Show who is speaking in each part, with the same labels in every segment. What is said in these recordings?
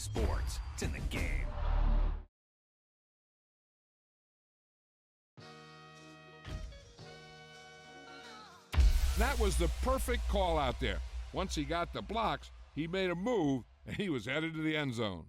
Speaker 1: sports. It's in the game.
Speaker 2: That was the perfect call out there. Once he got the blocks, he made a move, and he was headed to the end zone.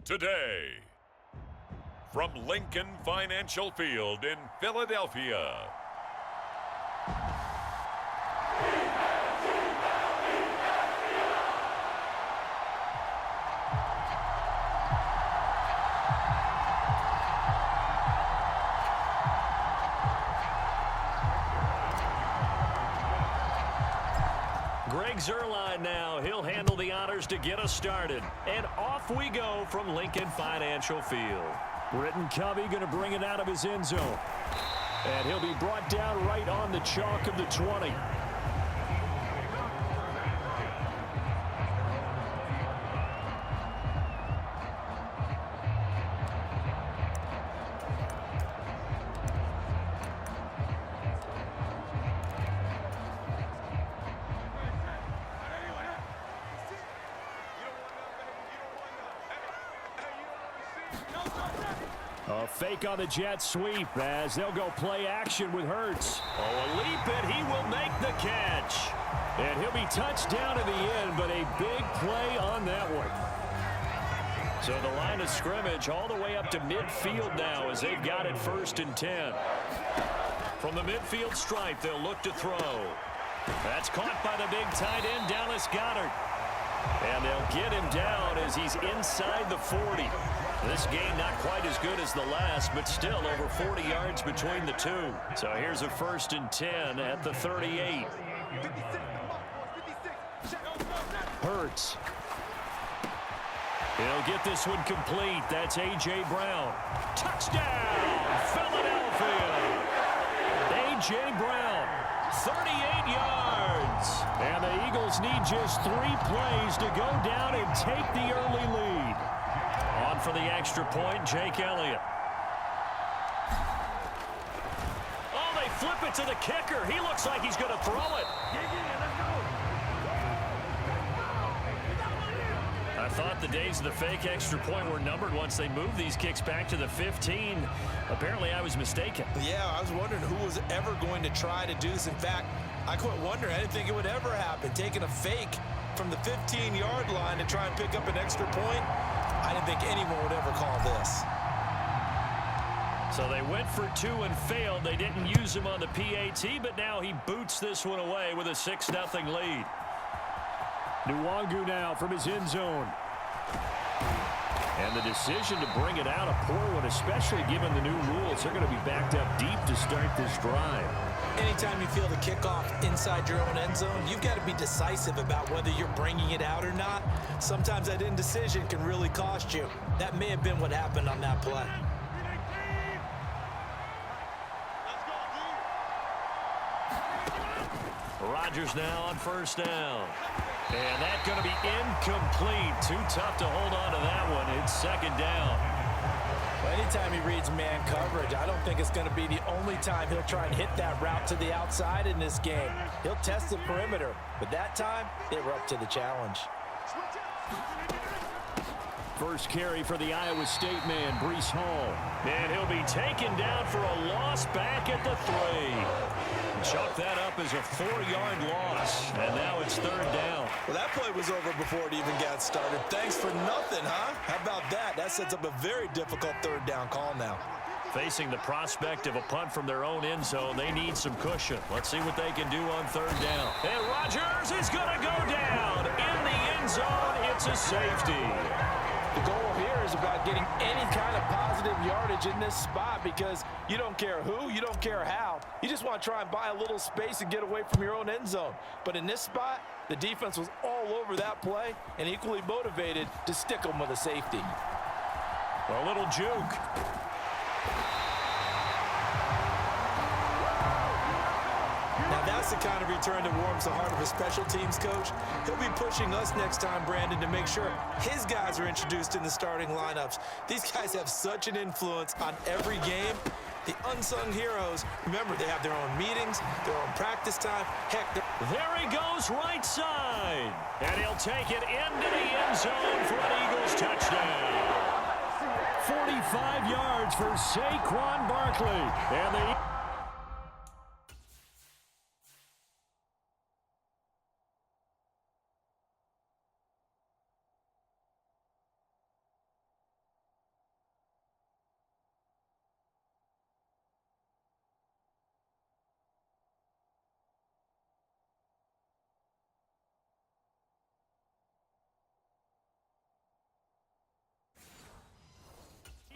Speaker 3: Today, from Lincoln Financial Field in Philadelphia.
Speaker 4: Greg Zuerlein now. He'll handle the honors to get us started. And off we go from Lincoln Financial Field. Britton Covey going to bring it out of his end zone. And he'll be brought down right on the chalk of the 20. A fake on the jet sweep as they'll go play action with Hurts. Oh, a leap, and he will make the catch. And he'll be touched down to the end, but a big play on that one. So the line of scrimmage all the way up to midfield now as they've got it 1st and 10. From the midfield stripe, they'll look to throw. That's caught by the big tight end, Dallas Goedert. And they'll get him down as he's inside the 40. This game not quite as good as the last, but still over 40 yards between the two. So here's a 1st and 10 at the 38. Hurts. He'll get this one complete. That's A.J. Brown. Touchdown, Philadelphia. A.J. Brown, 38 yards. And the Eagles need just 3 plays to go down and take the early lead. On for the extra point, Jake Elliott. Oh, they flip it to the kicker. He looks like he's going to throw it. I thought the days of the fake extra point were numbered once they moved these kicks back to the 15. Apparently, I was mistaken.
Speaker 5: Yeah, I was wondering who was ever going to try to do this. In fact, I quit wondering. I didn't think it would ever happen. Taking a fake from the 15-yard line to try and pick up an extra point, I didn't think anyone would ever call this.
Speaker 4: So they went for 2 and failed. They didn't use him on the PAT, but now he boots this one away with a 6-0 lead. Nwangu now from his end zone. And the decision to bring it out, a poor one, especially given the new rules. They're going to be backed up deep to start this drive.
Speaker 5: Anytime you feel the kickoff inside your own end zone, you've got to be decisive about whether you're bringing it out or not. Sometimes that indecision can really cost you. That may have been what happened on that play.
Speaker 4: Rodgers now on first down. And that's going to be incomplete. Too tough to hold on to that one. It's second down.
Speaker 5: Well, anytime he reads man coverage, I don't think it's going to be the only time he'll try and hit that route to the outside in this game. He'll test the perimeter, but that time, they were up to the challenge.
Speaker 4: First carry for the Iowa State man, Breece Hall. And he'll be taken down for a loss back at the 3. Chalk that up as a 4-yard loss. And now it's third down.
Speaker 5: Well, that play was over before it even got started. Thanks for nothing, huh? How about that? That sets up a very difficult third down call now.
Speaker 4: Facing the prospect of a punt from their own end zone, they need some cushion. Let's see what they can do on third down. And Rodgers is going to go down. In the end zone, it's a safety.
Speaker 5: The goal here is about getting any kind of positive yardage in this spot because you don't care who, you don't care how. You just want to try and buy a little space and get away from your own end zone. But in this spot, the defense was all over that play and equally motivated to stick them with a safety.
Speaker 4: A little juke.
Speaker 5: Now that's the kind of return that warms the heart of a special teams coach. He'll be pushing us next time, Brandon, to make sure his guys are introduced in the starting lineups. These guys have such an influence on every game. The unsung heroes, remember, they have their own meetings, their own practice time. Heck,
Speaker 4: there he goes right side. And he'll take it into the end zone for an Eagles touchdown. 45 yards for Saquon Barkley. And the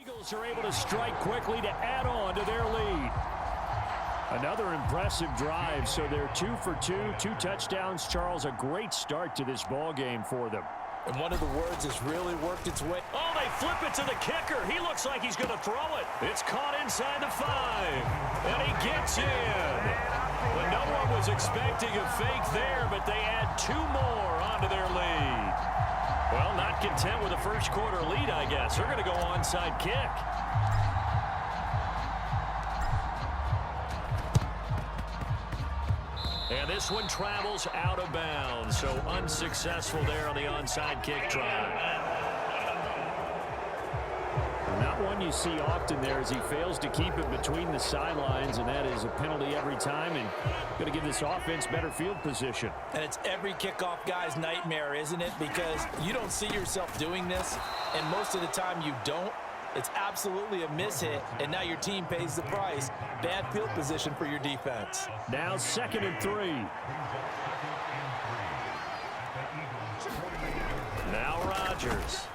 Speaker 4: Eagles are able to strike quickly to add on to their lead. Another impressive drive, so they're 2 for 2, 2 touchdowns. Charles, a great start to this ball game for them.
Speaker 5: And one of the words has really worked its way.
Speaker 4: Oh, they flip it to the kicker. He looks like he's going to throw it. It's caught inside the 5, and he gets in. Well, no one was expecting a fake there, but they add 2 more onto their lead. Well, not content with a first quarter lead, I guess. They're going to go onside kick. And this one travels out of bounds, so unsuccessful there on the onside kick try. Not one you see often there as he fails to keep it between the sidelines, and that is a penalty every time, and going to give this offense better field position.
Speaker 5: And it's every kickoff guy's nightmare, isn't it? Because you don't see yourself doing this, and most of the time you don't. It's absolutely a mishit, and now your team pays the price. Bad field position for your defense.
Speaker 4: Now 2nd and 3. Now Rodgers.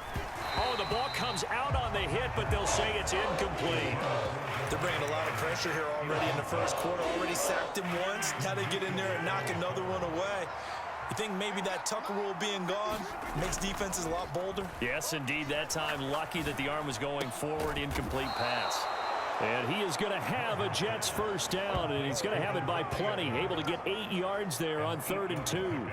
Speaker 4: Oh, the ball comes out on the hit, but they'll say it's incomplete.
Speaker 5: They're bringing a lot of pressure here already in the first quarter. Already sacked him once. Now they get in there and knock another one away. You think maybe that Tucker rule being gone makes defenses a lot bolder?
Speaker 4: Yes, indeed. That time, lucky that the arm was going forward. Incomplete pass. And he is going to have a Jets first down, and he's going to have it by plenty. Able to get 8 yards there on 3rd and 2.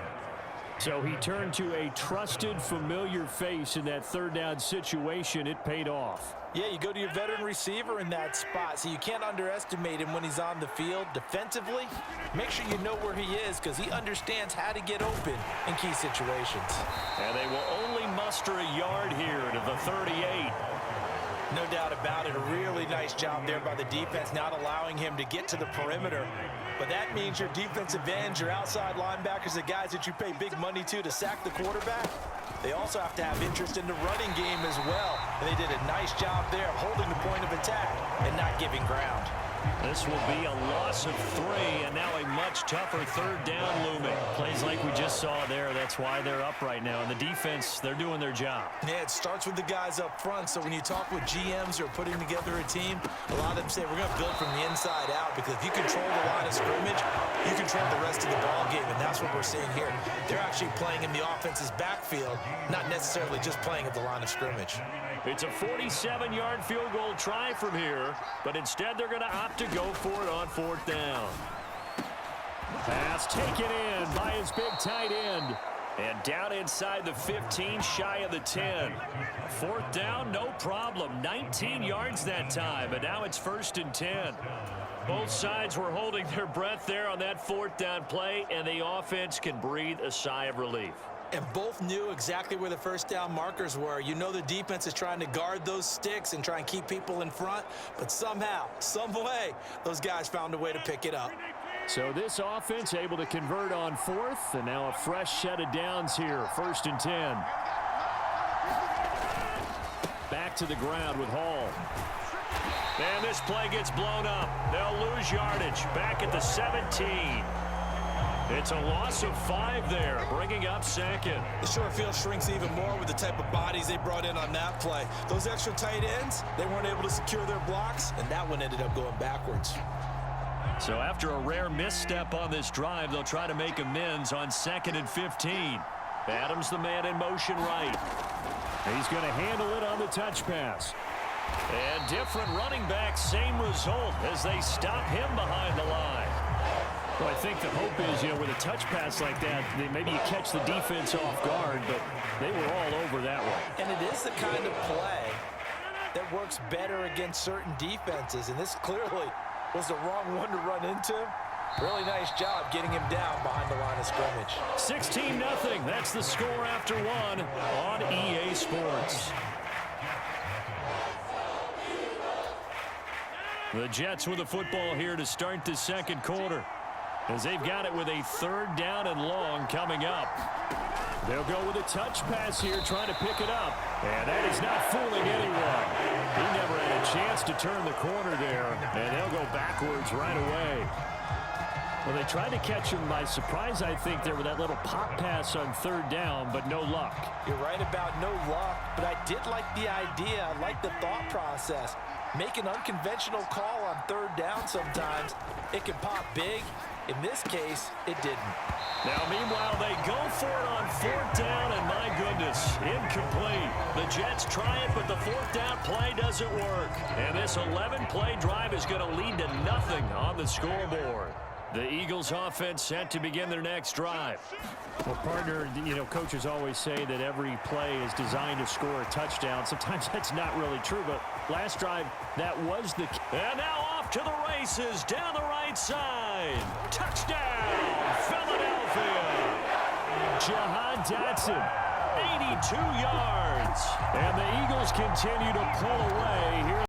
Speaker 4: So he turned to a trusted, familiar face in that 3rd down situation. It paid off.
Speaker 5: Yeah, you go to your veteran receiver in that spot, so you can't underestimate him when he's on the field. Defensively, make sure you know where he is because he understands how to get open in key situations.
Speaker 4: And they will only muster a yard here to the 38.
Speaker 5: No doubt about it. A really nice job there by the defense, not allowing him to get to the perimeter. But that means your defensive ends, your outside linebackers, the guys that you pay big money to sack the quarterback, they also have to have interest in the running game as well. And they did a nice job there of holding the point of attack and not giving ground.
Speaker 4: This will be a loss of 3, and now a much tougher third down looming. Plays like we just saw there. That's why they're up right now. And the defense, they're doing their job.
Speaker 5: Yeah, it starts with the guys up front. So when you talk with GMs who are putting together a team, a lot of them say we're going to build from the inside out, because if you control the line of scrimmage, you control the rest of the ball game, and that's what we're seeing here. They're actually playing in the offense's backfield, not necessarily just playing at the line of scrimmage.
Speaker 4: It's a 47-yard field goal try from here, but instead they're going to opt to go for it on 4th down. Pass taken in by his big tight end. And down inside the 15, shy of the 10. 4th down, no problem. 19 yards that time, but now it's 1st and 10. Both sides were holding their breath there on that 4th down play, and the offense can breathe a sigh of relief.
Speaker 5: And both knew exactly where the first down markers were. You know the defense is trying to guard those sticks and try and keep people in front, but somehow, some way, those guys found a way to pick it up.
Speaker 4: So this offense able to convert on 4th, and now a fresh set of downs here, 1st and 10. Back to the ground with Hall. And this play gets blown up. They'll lose yardage. Back at the 17. It's a loss of 5 there, bringing up 2nd.
Speaker 5: The short field shrinks even more with the type of bodies they brought in on that play. Those extra tight ends, they weren't able to secure their blocks, and that one ended up going backwards.
Speaker 4: So after a rare misstep on this drive, they'll try to make amends on 2nd and 15. Adams, the man in motion right. He's going to handle it on the touch pass. And different running back, same result as they stop him behind the line. Well, I think the hope is, with a touch pass like that, maybe you catch the defense off guard, but they were all over that one.
Speaker 5: And it is the kind of play that works better against certain defenses, and this clearly was the wrong one to run into. Really nice job getting him down behind the line of scrimmage.
Speaker 4: 16-0. That's the score after 1 on EA Sports. The Jets with the football here to start the 2nd quarter, as they've got it with a 3rd down and long coming up. They'll go with a touch pass here, trying to pick it up. And that is not fooling anyone. He never had a chance to turn the corner there, and they'll go backwards right away. Well, they tried to catch him by surprise, I think, there with that little pop pass on 3rd down, but no luck.
Speaker 5: You're right about no luck, but I did like the idea. I like the thought process. Make an unconventional call on 3rd down sometimes. It can pop big. In this case, it didn't.
Speaker 4: Now, meanwhile, they go for it on 4th down, and my goodness, incomplete. The Jets try it, but the 4th down play doesn't work. And this 11-play drive is going to lead to nothing on the scoreboard. The Eagles offense set to begin their next drive. Well, partner, coaches always say that every play is designed to score a touchdown. Sometimes that's not really true, but last drive, that was the key. And now off to the races down the right side. Touchdown, Philadelphia. Jahan Dotson, 82 yards. And the Eagles continue to pull away here.